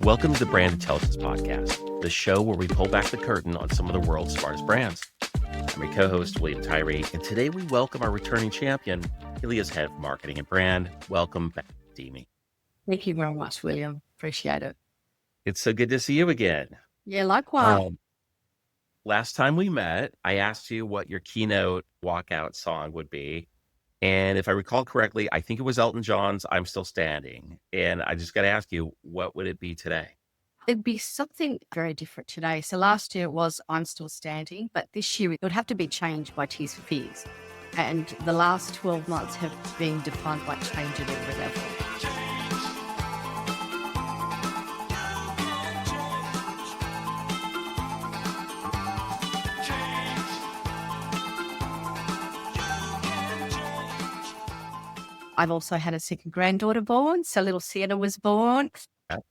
Welcome to the Brand Intelligence Podcast, the show where we pull back the curtain on some of the world's smartest brands. I'm your co-host, William Tyree, and today we welcome our returning champion, Helia's head of marketing and brand. Welcome back, Dimi. Thank you very much, William. Appreciate it. It's so good to see you again. Yeah, likewise. Last time we met, I asked you what your keynote walkout song would be. And if I recall correctly, I think it was Elton John's I'm Still Standing. And I just got to ask you, what would it be today? It'd be something very different today. So last year it was I'm Still Standing, but this year it would have to be changed by Tears for Fears. And the last 12 months have been defined by change at every level. I've also had a second granddaughter born, so little Sienna was born,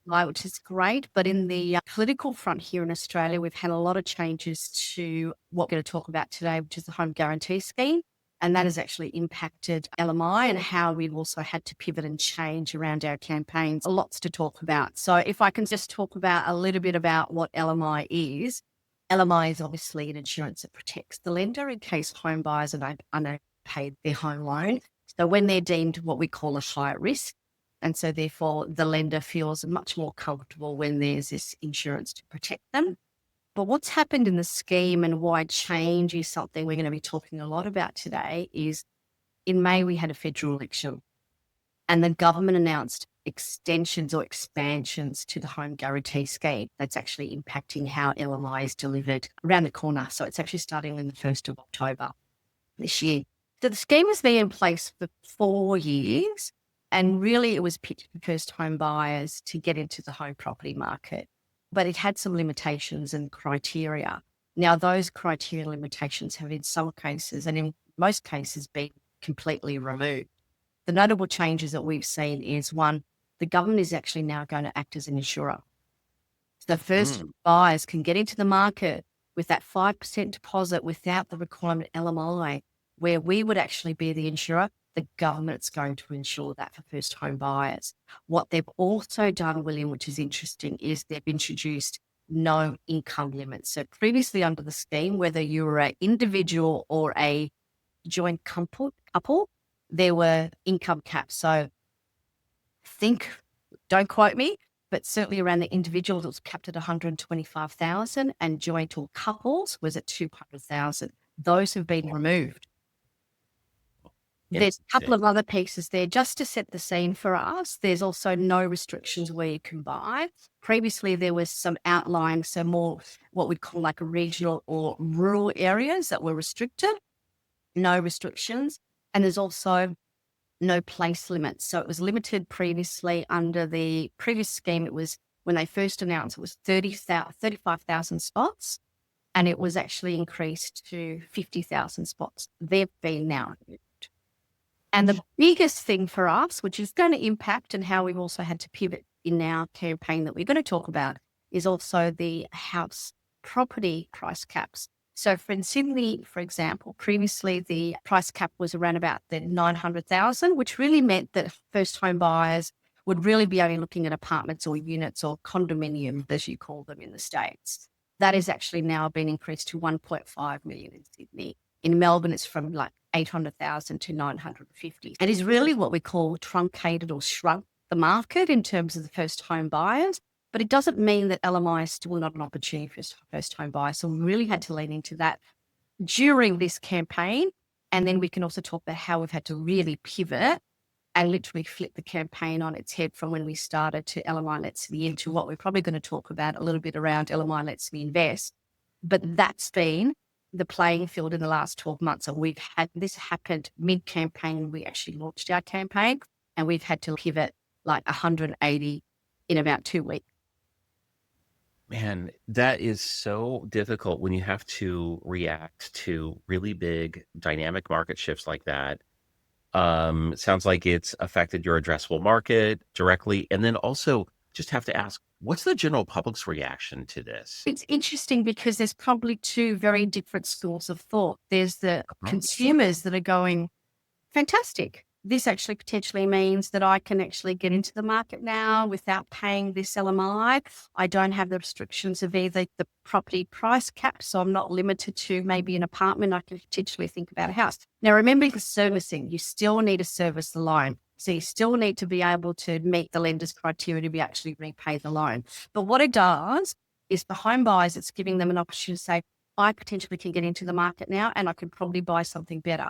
which is great. But in the political front here in Australia, we've had a lot of changes to what we're going to talk about today, which is the Home Guarantee Scheme. And that has actually impacted LMI and how we've also had to pivot and change around our campaigns. Lots to talk about. So if I can just talk about a little bit about what LMI is. LMI is obviously an insurance that protects the lender in case home buyers are unpaid their home loan. So when they're deemed what we call a high risk, and so therefore the lender feels much more comfortable when there's this insurance to protect them. But what's happened in the scheme and why change is something we're going to be talking a lot about today is in May we had a federal election and the government announced extensions or expansions to the Home Guarantee Scheme that's actually impacting how LMI is delivered around the corner. So it's actually starting on the 1st of October this year. So the scheme has been in place for 4 years, and really it was pitched for first home buyers to get into the home property market, but it had some limitations and criteria. Now, those criteria limitations have in some cases, and in most cases, been completely removed. The notable changes that we've seen is one, the government is actually now going to act as an insurer. So first buyers can get into the market with that 5% deposit without the requirement of LMI, where we would actually be the insurer. The government's going to insure that for first home buyers. What they've also done, William, which is interesting, is they've introduced no income limits. So previously under the scheme, whether you were an individual or a joint couple, there were income caps. So don't quote me, but certainly around the individuals, it was capped at 125,000 and joint or couples was at 200,000. Those have been removed. There's a couple of other pieces there just to set the scene for us. There's also no restrictions where you can buy. Previously, there was some outlying, so more what we'd call like a regional or rural areas that were restricted, no restrictions. And there's also no place limits. So it was limited previously under the previous scheme. It was when they first announced it was 35,000 spots, and it was actually increased to 50,000 spots. They've been now removed. And the biggest thing for us, which is going to impact and how we've also had to pivot in our campaign that we're going to talk about, is also the house property price caps. So in Sydney, for example, previously the price cap was around about the 900,000, which really meant that first home buyers would really be only looking at apartments or units or condominiums, as you call them in the States. That is actually now been increased to 1.5 million in Sydney. In Melbourne, it's from like 800,000 to 950. It is really what we call truncated or shrunk the market in terms of the first home buyers, but it doesn't mean that LMI is still not an opportunity for first home buyers. So we really had to lean into that during this campaign. And then we can also talk about how we've had to really pivot and literally flip the campaign on its head from when we started to LMI Lets Me In to what we're probably going to talk about a little bit around LMI Lets Me Invest. But that's been the playing field in the last 12 months. And we've had this happened mid-campaign. We actually launched our campaign and we've had to pivot like 180 in about 2 weeks. Man, that is so difficult when you have to react to really big dynamic market shifts like that. It sounds like it's affected your addressable market directly. And then also just have to ask, what's the general public's reaction to this? It's interesting because there's probably two very different schools of thought. There's the consumers that are going, fantastic. this actually potentially means that I can actually get into the market now without paying this LMI. I don't have the restrictions of either the property price cap, so I'm not limited to maybe an apartment. I can potentially think about a house. Now, remember the servicing, you still need to service the loan. So you still need to be able to meet the lender's criteria to be actually repay the loan. But what it does is for home buyers, it's giving them an opportunity to say, I potentially can get into the market now and I could probably buy something better.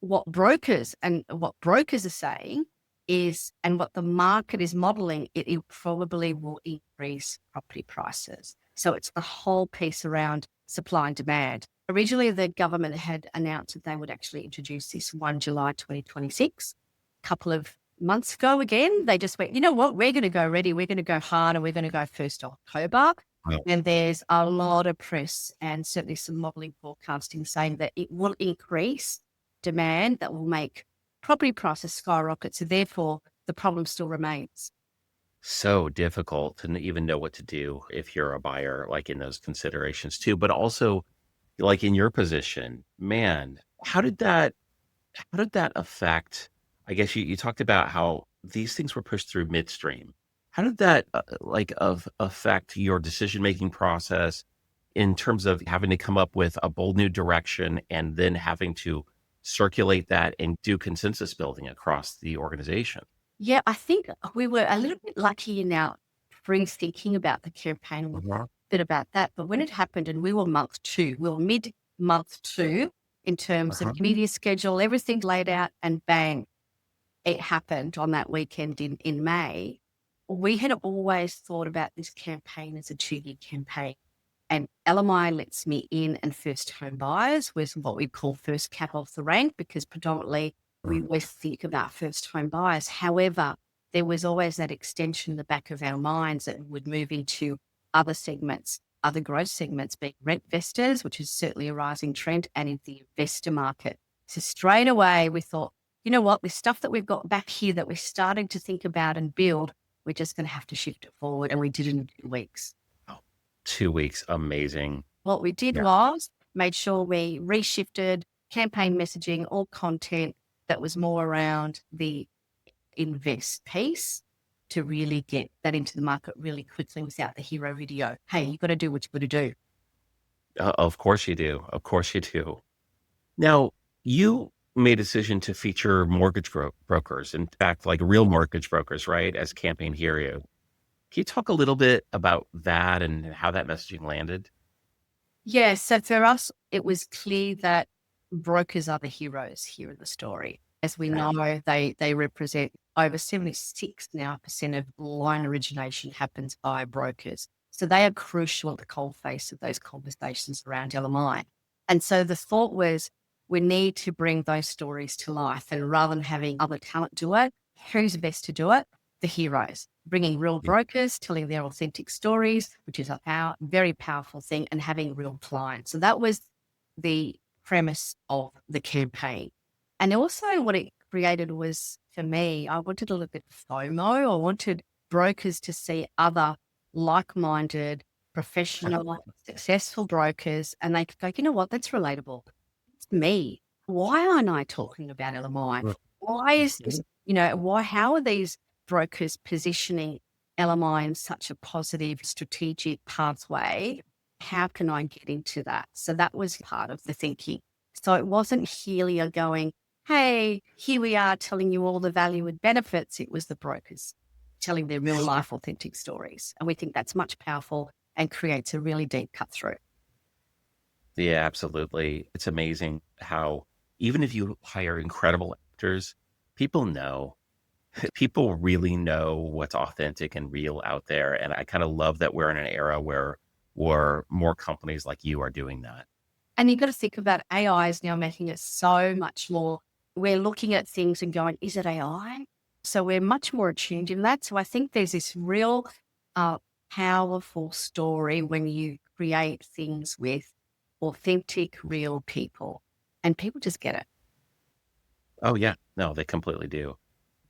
What brokers are saying is, and what the market is modeling, it probably will increase property prices. So it's the whole piece around supply and demand. Originally, the government had announced that they would actually introduce this 1 July 2026. A couple of months ago, again, they just went, you know what, we're going to go ready, we're going to go hard, and we're going to go 1st October. Wow. And there's a lot of press and certainly some modelling forecasting saying that it will increase demand, that will make property prices skyrocket. So therefore, the problem still remains. So difficult to even know what to do if you're a buyer, like in those considerations too. But also, like in your position, man, how did that affect? I guess you talked about how these things were pushed through midstream. How did that affect your decision making process in terms of having to come up with a bold new direction and then having to circulate that and do consensus building across the organization? Yeah, I think we were a little bit lucky in our free thinking about the campaign. We'll talk Uh-huh. a bit about that. But when it happened, and we were month two, we were mid month two in terms Uh-huh. of media schedule, everything laid out, and bang, it happened on that weekend in May. We had always thought about this campaign as a 2-year campaign. And LMI Lets Me In and first home buyers was what we call first cab off the rank, because predominantly we always think about first home buyers. However, there was always that extension in the back of our minds that would move into other segments, other growth segments, being rent investors, which is certainly a rising trend, and in the investor market. So straight away we thought, you know what, this stuff that we've got back here that we're starting to think about and build, we're just going to have to shift it forward. And we did it in 2 weeks. Oh, 2 weeks, amazing. What we did Yeah. was made sure we reshifted campaign messaging or content that was more around the invest piece to really get that into the market really quickly without the hero video. Hey, you got to do what you got to do. Of course you do. Of course you do. Now, you made a decision to feature mortgage brokers, in fact, like real mortgage brokers, right, as campaign hero. Can you talk a little bit about that and how that messaging landed? Yeah. So for us, it was clear that brokers are the heroes here in the story. As we Right. know, they represent over 76 now percent of loan origination happens by brokers. So they are crucial at the coalface of those conversations around LMI. And so the thought was we need to bring those stories to life. And rather than having other talent do it, who's best to do it? The heroes, bringing real Yeah. brokers, telling their authentic stories, which is a very powerful thing, and having real clients. So that was the premise of the campaign. And also what it created was, for me, I wanted a little bit of FOMO. I wanted brokers to see other like-minded, professional, successful brokers, and they could go, you know what, that's relatable. It's me. Why aren't I talking about LMI? Why is this, how are these brokers positioning LMI in such a positive strategic pathway? How can I get into that? So that was part of the thinking. So it wasn't Helia going, hey, here we are telling you all the value and benefits. It was the brokers telling their real life authentic stories. And we think that's much powerful and creates a really deep cut through. Yeah, absolutely. It's amazing how even if you hire incredible actors, people know. People really know what's authentic and real out there, and I kinda love that we're in an era where more companies like you are doing that. And you've got to think about AI is now making it so much more. We're looking at things and going, is it AI? So we're much more attuned in that. So I think there's this real uh, powerful story when you create things with authentic, real people, and people just get it. Oh, yeah. No, they completely do.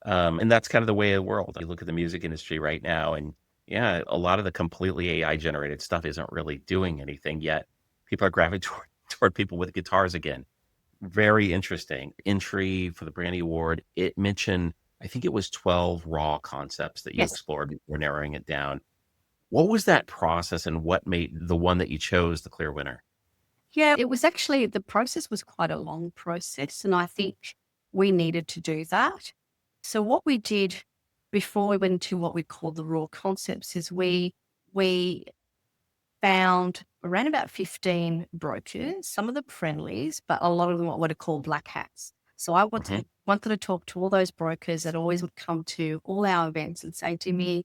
And that's kind of the way of the world. You look at the music industry right now, and yeah, a lot of the completely AI generated stuff isn't really doing anything yet. People are gravitating toward people with guitars again. Very interesting. Entry for the Brandy Award, it mentioned, I think it was 12 raw concepts that you Yes. explored before narrowing it down. What was that process and what made the one that you chose the clear winner? Yeah, it was actually the process was quite a long process, and I think we needed to do that. So what we did before we went into what we call the raw concepts is we found around about 15 brokers, some of them friendlies, but a lot of them what are called black hats. So I Mhm, wanted to talk to all those brokers that always would come to all our events and say to me,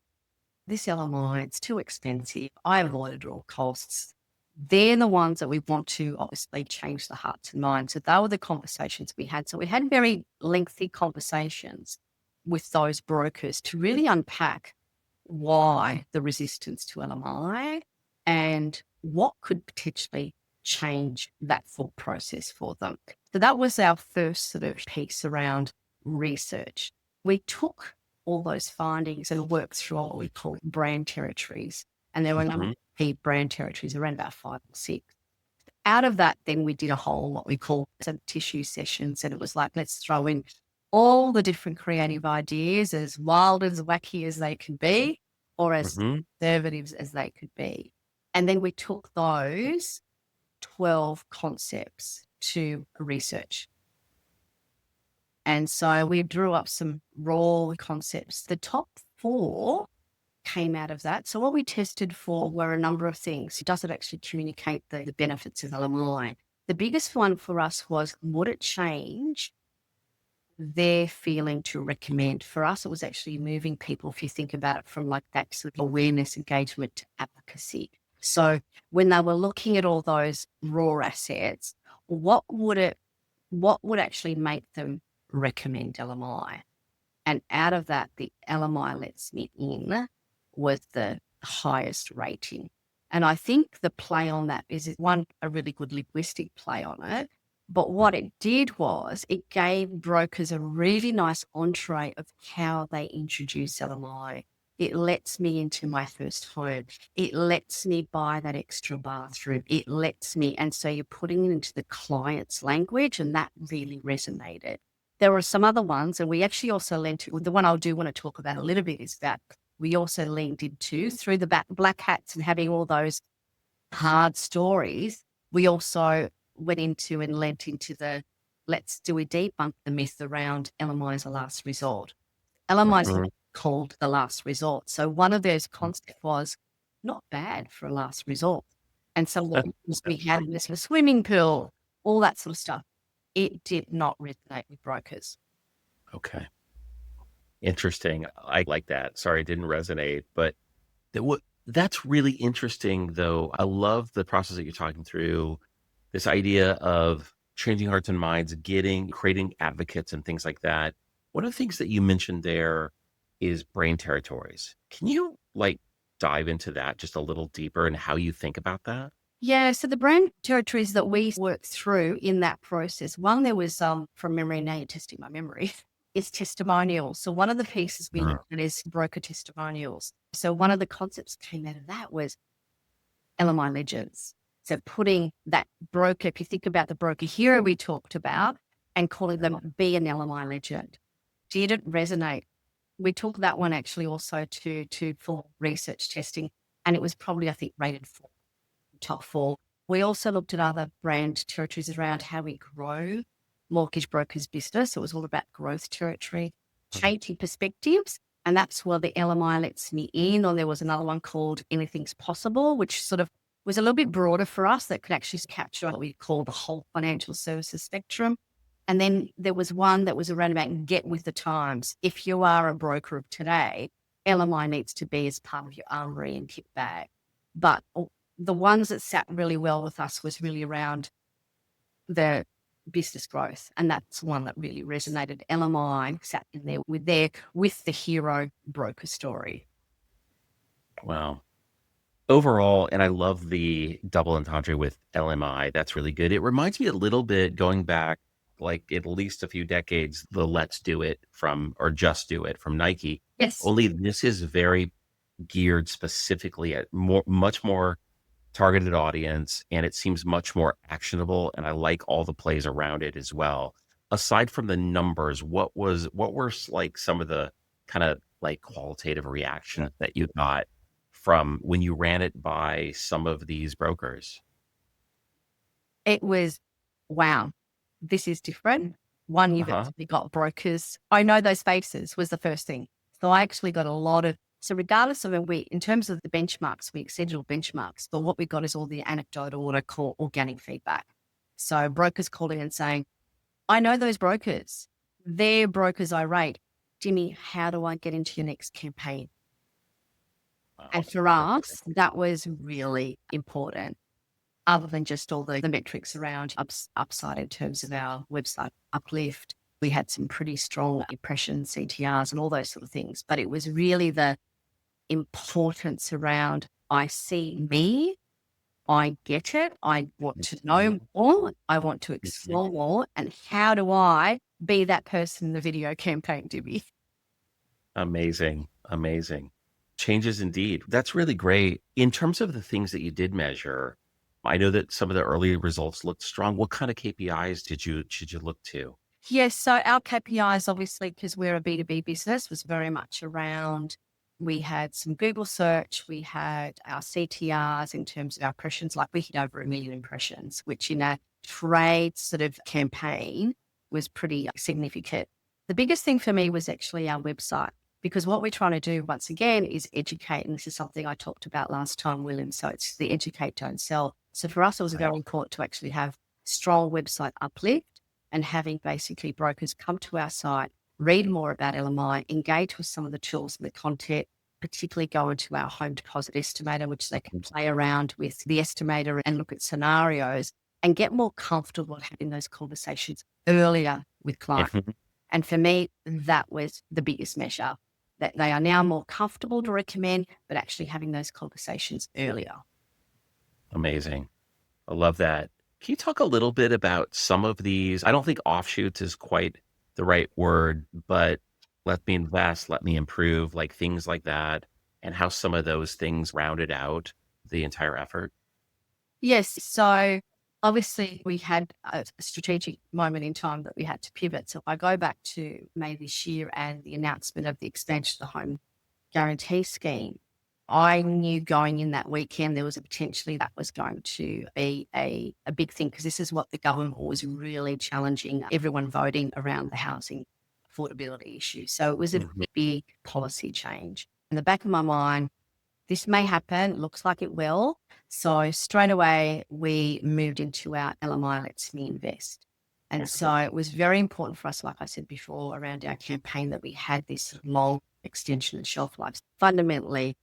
this LMI, it's too expensive. I avoided all costs. They're the ones that we want to obviously change the hearts and minds. So they were the conversations we had. So we had very lengthy conversations with those brokers to really unpack why the resistance to LMI and what could potentially change that full process for them. So that was our first sort of piece around research. We took all those findings and worked through what we call brand territories. And there were a number mhm, of key brand territories, around about 5 or 6. Out of that, then we did a whole what we call some tissue sessions. And it was like, let's throw in all the different creative ideas, as wild as wacky as they could be, or as mhm. conservatives as they could be. And then we took those 12 concepts to research. And so we drew up some raw concepts. The top four came out of that. So what we tested for were a number of things. Does it actually communicate the benefits of LMI? The biggest one for us was, would it change their feeling to recommend? For us, it was actually moving people, if you think about it, from like that sort of awareness, engagement to advocacy. So when they were looking at all those raw assets, what would actually make them recommend LMI? And out of that, the LMI Lets Me In was the highest rating. And I think the play on that is one, a really good linguistic play on it. But what it did was it gave brokers a really nice entree of how they introduce LMI. It lets me into my first home. It lets me buy that extra bathroom. It lets me. And so you're putting it into the client's language, and that really resonated. There were some other ones, and we actually also lent to the one I do want to talk about a little bit is that we also leaned into through the black hats and having all those hard stories. We also went into and lent into the do we debunk the myth around LMI as a last resort. LMI is Mhm. called the last resort. So one of those concepts was not bad for a last resort. And some of the things we had in this swimming pool, all that sort of stuff, it did not resonate with brokers. Okay. Interesting. I like that. Sorry, it didn't resonate, but that's really interesting though. I love the process that you're talking through, this idea of changing hearts and minds, creating advocates and things like that. One of the things that you mentioned there is brain territories. Can you like dive into that just a little deeper and how you think about that? Yeah, so the brand territories that we worked through in that process, one there was from memory, now you're testing my memory, is testimonials. So one of the pieces we Mm, looked at is broker testimonials. So one of the concepts came out of that was LMI legends. So putting that broker, if you think about the broker hero we talked about, and calling them be an LMI legend. Did it resonate? We took that one actually also to full research testing, and it was probably, I think, rated 4, top 4. We also looked at other brand territories around how we grow mortgage brokers business. It was all about growth territory, mm, changing perspectives. And that's where the LMI Lets Me In, or there was another one called Anything's Possible, which sort of was a little bit broader for us that could actually capture what we call the whole financial services spectrum. And then there was one that was around about get with the times. If you are a broker of today, LMI needs to be as part of your armory and kit bag. But the ones that sat really well with us was really around the business growth. And that's one that really resonated. LMI sat in with the hero broker story. wow. Overall, and I love the double entendre with LMI. That's really good. It reminds me a little bit going back like at least a few decades, the Let's Do It from or Just Do It from Nike. Yes. Only this is very geared specifically at much more targeted audience, and it seems much more actionable, and I like all the plays around it as well. Aside from the numbers, what were like some of the kind of like qualitative reactions that you got from when you ran it by some of these brokers? It was, wow, this is different. One, you've Uh-huh. actually got brokers. I know those faces was the first thing. So I actually got a lot of, so regardless of when in terms of the benchmarks, we exceeded all benchmarks, but what we got is all the anecdotal, what I call organic feedback. So brokers calling and saying, I know those brokers. They're brokers I rate. Dimi, how do I get into your next campaign? Wow. And for us, that was really important, other than just all the metrics around upside in terms of our website uplift. We had some pretty strong impressions, CTRs, and all those sort of things. But it was really the importance around I see me, I get it, I want to know more, I want to Mhm. explore more, and how do I be that person in the video campaign, Dibby? Amazing, amazing. Changes indeed. That's really great. In terms of the things that you did measure, I know that some of the early results looked strong. What kind of KPIs did you look to? Yes. So our KPIs, obviously, because we're a B2B business, was very much around. We had some Google search, we had our CTRs in terms of our impressions, like we hit over 1 million impressions, which in a trade sort of campaign was pretty significant. The biggest thing for me was actually our website, because what we're trying to do once again is educate. And this is something I talked about last time, William. So it's the educate, don't sell. So for us, it was Right. very important to actually have strong website uplift and having basically brokers come to our site, read more about LMI, engage with some of the tools and the content, particularly go into our home deposit estimator, which they can play around with the estimator and look at scenarios and get more comfortable having those conversations earlier with clients. Mhm. And for me, that was the biggest measure, that they are now more comfortable to recommend, but actually having those conversations earlier. Amazing. I love that. Can you talk a little bit about some of these? I don't think offshoots is quite the right word, but let me invest, let me improve, like things like that, and how some of those things rounded out the entire effort. Yes. So obviously we had a strategic moment in time that we had to pivot. So if I go back to May this year and the announcement of the expansion of the home guarantee scheme, I knew going in that weekend there was a potentially that was going to be a big thing, because this is what the government was really challenging everyone voting around the housing affordability issue. So it was a Mhm. big policy change. In the back of my mind, this may happen. Looks like it will. So straight away, we moved into our LMI Lets Me Invest. And so it was very important for us, like I said before, around our campaign that we had this long extension and shelf life. Fundamentally,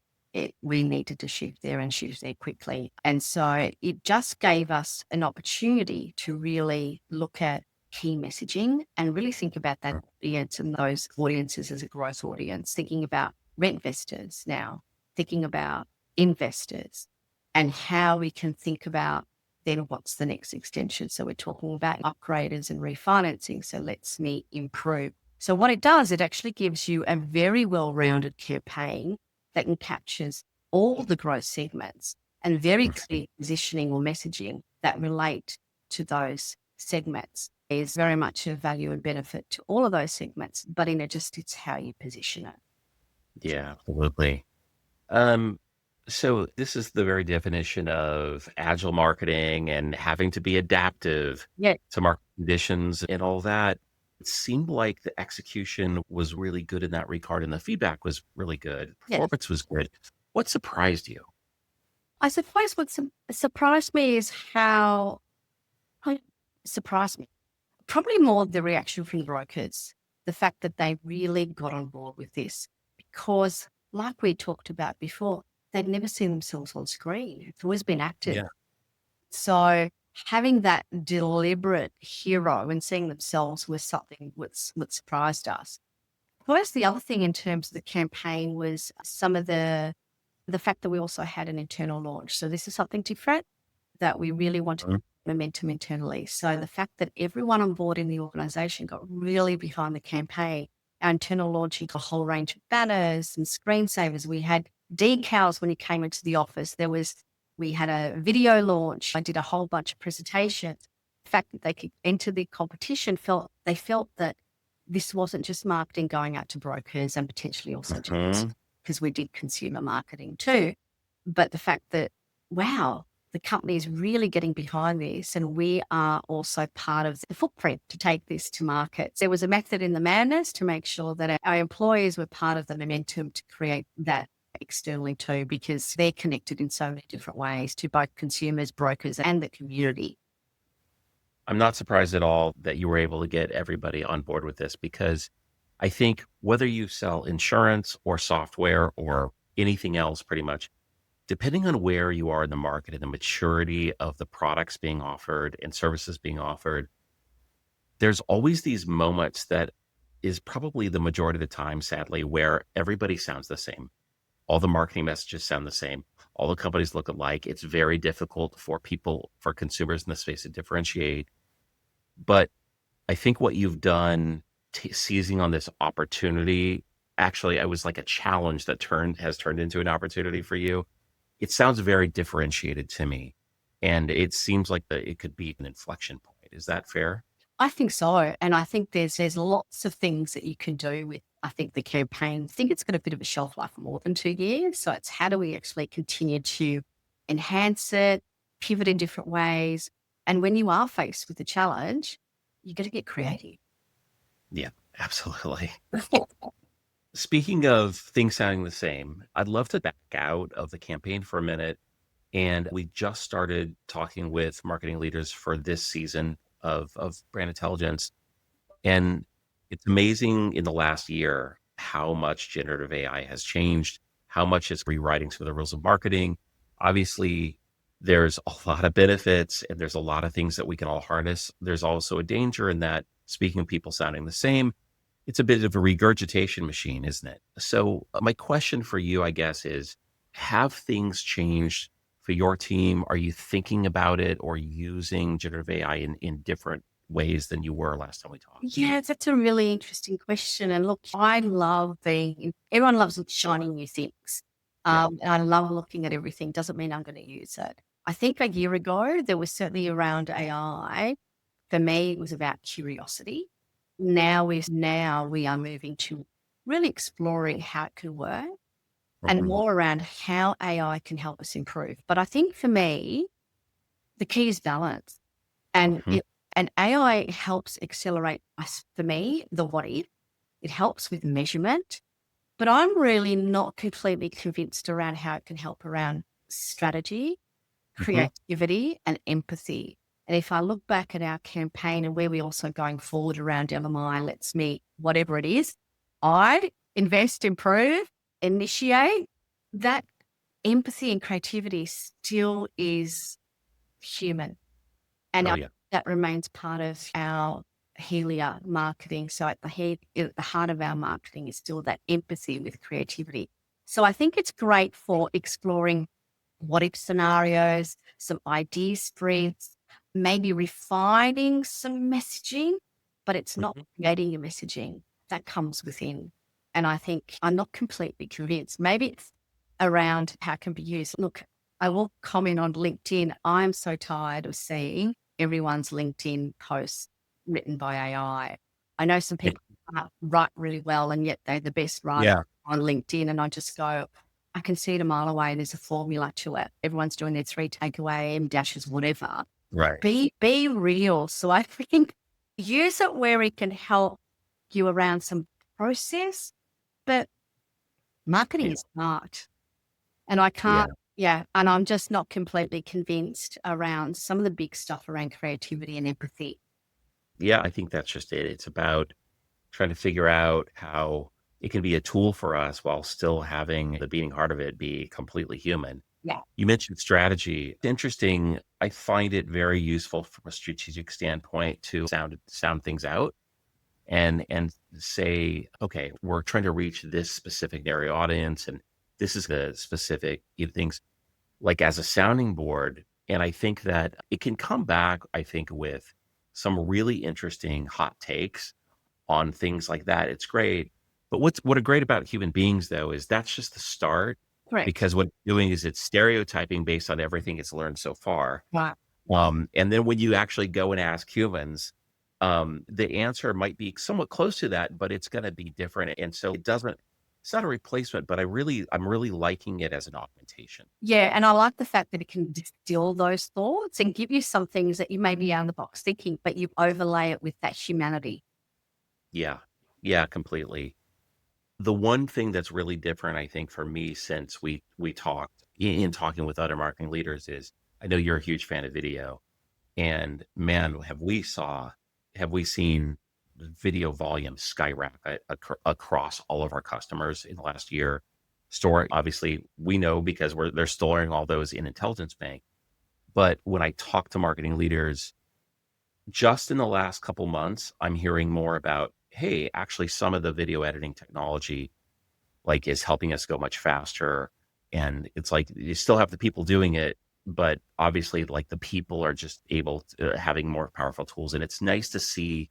we needed to shift there and shift there quickly. And so it just gave us an opportunity to really look at key messaging and really think about that audience and those audiences as a growth audience, thinking about rent investors now, thinking about investors, and how we can think about then what's the next extension. So we're talking about upgraders and refinancing. So let's me improve. So what it does, it actually gives you a very well-rounded campaign that captures all the growth segments and very clear positioning or messaging that relate to those segments. Is very much a value and benefit to all of those segments, but it's how you position it. Yeah, absolutely. Um, so this is the very definition of agile marketing and having to be adaptive Yeah. to market conditions and all that. It seemed like the execution was really good in that regard, and the feedback was really good. Yes. Performance was good. What surprised you? I suppose what surprised me is how I- surprised me. Probably more the reaction from the brokers, the fact that they really got on board with this, because, like we talked about before, they'd never seen themselves on screen. It's always been acted. Yeah. So having that deliberate hero and seeing themselves was something what surprised us. First, the other thing in terms of the campaign was some of the fact that we also had an internal launch. So this is something different that we really wanted Mhm. momentum internally. So the fact that everyone on board in the organization got really behind the campaign, our internal launch included a whole range of banners and screensavers. We had decals when you came into the office. There was We had a video launch. I did a whole bunch of presentations. The fact that they could enter the competition they felt that this wasn't just marketing going out to brokers and potentially also to Hmm. because we did consumer marketing too. But the fact that, wow, the company is really getting behind this and we are also part of the footprint to take this to market. There was a method in the madness to make sure that our employees were part of the momentum to create that externally too, because they're connected in so many different ways to both consumers, brokers, and the community. I'm not surprised at all that you were able to get everybody on board with this because I think whether you sell insurance or software or anything else, pretty much, depending on where you are in the market and the maturity of the products being offered and services being offered, there's always these moments that is probably the majority of the time, sadly, where everybody sounds the same. All the marketing messages sound the same. All the companies look alike. It's very difficult for people, for consumers in the space to differentiate. But I think what you've done, seizing on this opportunity, actually, I was like a challenge that has turned into an opportunity for you. It sounds very differentiated to me, and it seems like it could be an inflection point. Is that fair? I think so. And I think there's lots of things that you can do with, I think, the campaign. I think it's got a bit of a shelf life of more than 2 years. So it's how do we actually continue to enhance it, pivot in different ways. And when you are faced with the challenge, you got to get creative. Yeah, absolutely. Speaking of things sounding the same, I'd love to back out of the campaign for a minute. And we just started talking with marketing leaders for this season of brand intelligence. And it's amazing in the last year how much generative AI has changed, how much it's rewriting some of the rules of marketing. Obviously, there's a lot of benefits and there's a lot of things that we can all harness. There's also a danger in that, speaking of people sounding the same, it's a bit of a regurgitation machine, isn't it? So, my question for you, I guess, is have things changed for your team? Are you thinking about it or using generative AI in different ways than you were last time we talked? Yeah, that's a really interesting question. And look, I love everyone loves shiny new things. Yeah. And I love looking at everything. Doesn't mean I'm going to use it. I think a year ago, there was certainly around AI. For me, it was about curiosity. Now we are moving to really exploring how it can work and Mhm. more around how AI can help us improve. But I think for me, the key is balance. And Mhm. AI helps accelerate us, for me, the what if. It helps with measurement, but I'm really not completely convinced around how it can help around strategy, Mhm. creativity, and empathy. And if I look back at our campaign and where we're also going forward around LMI Let's Me, whatever it is, I invest, improve, initiate. That empathy and creativity still is human. And Oh, yeah. that remains part of our Helia marketing. So at the heart of our marketing is still that empathy with creativity. So I think it's great for exploring what if scenarios, some idea spreads, maybe refining some messaging, but it's not Mhm. creating your messaging that comes within. And I think I'm not completely convinced. Maybe it's around how it can be used. Look, I will comment on LinkedIn. I'm so tired of seeing everyone's LinkedIn posts written by AI. I know some Yeah. people write really well, and yet they're the best writer Yeah. on LinkedIn. And I just go, I can see it a mile away. There's a formula to it. Everyone's doing their 3 takeaway, M dashes, whatever. Right. Be real. So I think use it where it can help you around some process, but marketing Yeah. is art. And I Yeah. can't, yeah. And I'm just not completely convinced around some of the big stuff around creativity and empathy. Yeah. I think that's just it. It's about trying to figure out how it can be a tool for us while still having the beating heart of it be completely human. Yeah. You mentioned strategy. It's interesting. I find it very useful from a strategic standpoint to sound things out and say, okay, we're trying to reach this specific area audience, and this is the specific things like as a sounding board. And I think that it can come back, I think, with some really interesting hot takes on things like that. It's great. But what are great about human beings though is that's just the start. Correct. because what it's doing is it's stereotyping based on everything it's learned so far. Right. And then when you actually go and ask humans, the answer might be somewhat close to that, but it's going to be different. And so it's not a replacement, but I'm really liking it as an augmentation. Yeah, and I like the fact that it can distill those thoughts and give you some things that you may be out of the box thinking, but you overlay it with that humanity. Yeah. Yeah, completely. The one thing that's really different, I think, for me since we talked in talking with other marketing leaders is I know you're a huge fan of video. And man, have we seen video volume skyrocket across all of our customers in the last year. Store, obviously, we know because they're storing all those in Intelligence Bank. But when I talk to marketing leaders, just in the last couple months, I'm hearing more about, hey, actually, some of the video editing technology like is helping us go much faster. And it's like you still have the people doing it, but obviously, like the people are just able to having more powerful tools. And it's nice to see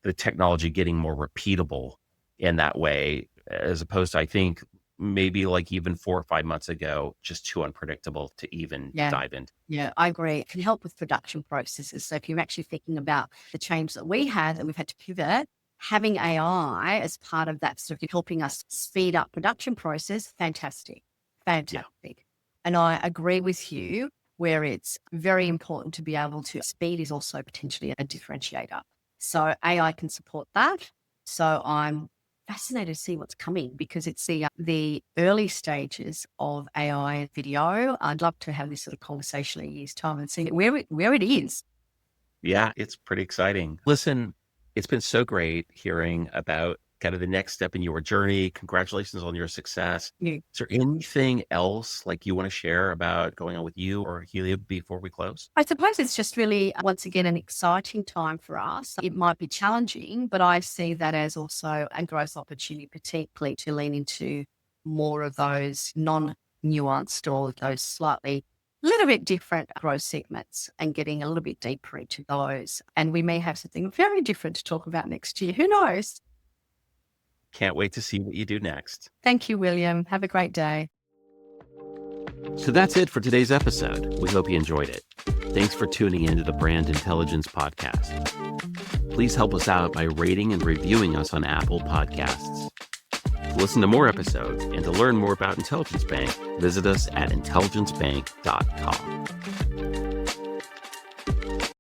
the technology getting more repeatable in that way, as opposed to, I think, maybe like even 4 or 5 months ago, just too unpredictable to even Yeah. dive into. Yeah, I agree. It can help with production processes. So if you're actually thinking about the change that we had and we've had to pivot, having AI as part of that sort of helping us speed up production process, fantastic. Yeah. Fantastic. And I agree with you where it's very important to be able to speed is also potentially a differentiator. So AI can support that. So I'm fascinated to see what's coming because it's the early stages of AI and video. I'd love to have this sort of conversation in a year's time and see where it is. Yeah, it's pretty exciting. Listen, it's been so great hearing about kind of the next step in your journey. Congratulations on your success. Yeah. Is there anything else like you want to share about going on with you or Helia before we close? I suppose it's just really, once again, an exciting time for us. It might be challenging, but I see that as also a growth opportunity, particularly to lean into more of those non-nuanced or those slightly little bit different growth segments and getting a little bit deeper into those. And we may have something very different to talk about next year. Who knows? Can't wait to see what you do next. Thank you, William. Have a great day. So that's it for today's episode. We hope you enjoyed it. Thanks for tuning in to the Brand Intelligence Podcast. Please help us out by rating and reviewing us on Apple Podcasts. To listen to more episodes and to learn more about Intelligence Bank, visit us at intelligencebank.com.